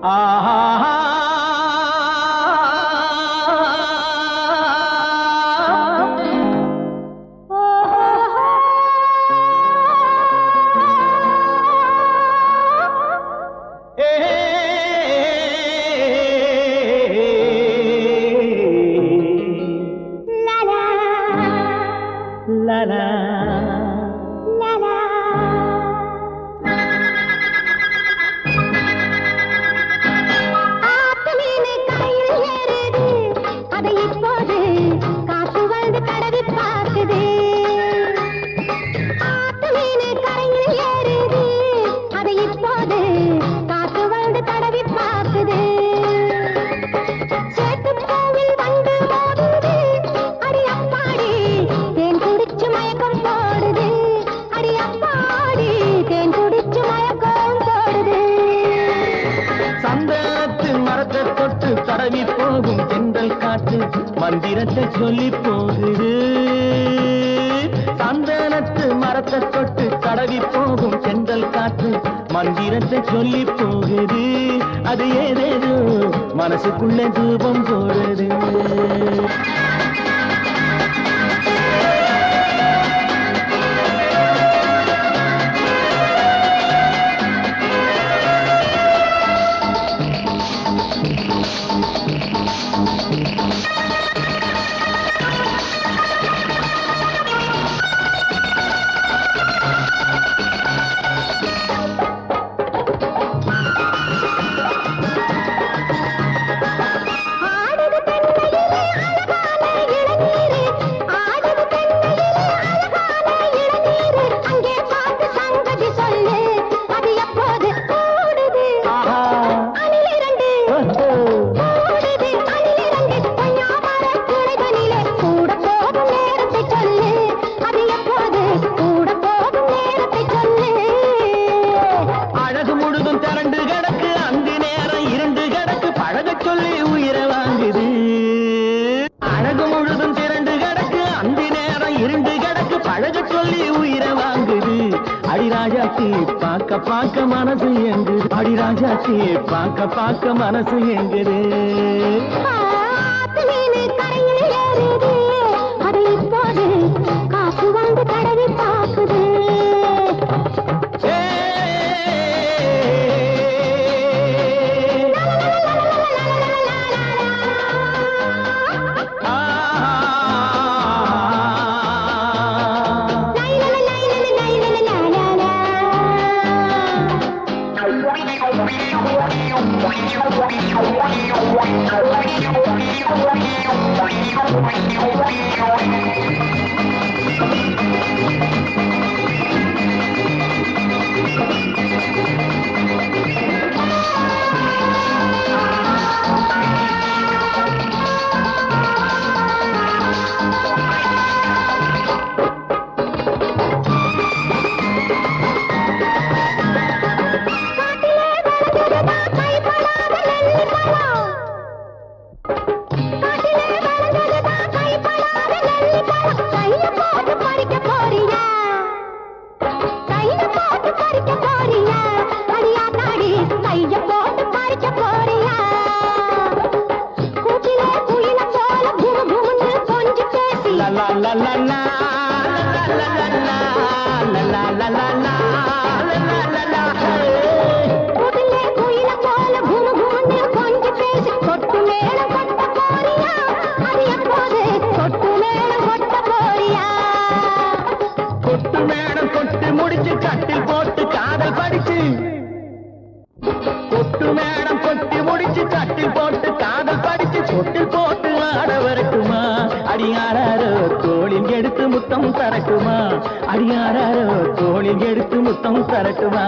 ஆஹா la la la la ஆத்துமீனு கரையில் ஏறுது அதை இப்போது காத்து வந்து கடவி பார்க்குது ஆத்துமீனு கரையில் ஏறுது அதை இப்போது காத்து வந்து கடவி பார்க்குது சேத்து கோவில் வந்து மோதுது அடி அப்பாடி தேன் குடிச்சு மயக்கம் போடுது அடி அப்பாடி தேன் குடிச்சு மயக்கம் போடுது சந்தனத்து மரத்தை தொட்டு தடவி போகும் தென்றல் காற்று மந்திரத்தை சொல்லி போகுது சந்தனத்து மரத்தை தொட்டு தடவி போகும் தென்றல் காற்று மந்திரத்தை சொல்லி போகுது அது ஏதேதோ மனசுக்குள்ள தூபம் போடுது பாக்க பாக்க மனசு எங்குது அடி ராஜாச்சி பாக்க பாக்க மனசு எங்குது ஆத்துமீனு கரையில் ஏறுது அதை இப்போது காசு வந்து கடவி பார்க்குது தரட்டுமா அடியாரோ தோளில் எடுத்து முத்தம் தரட்டுமா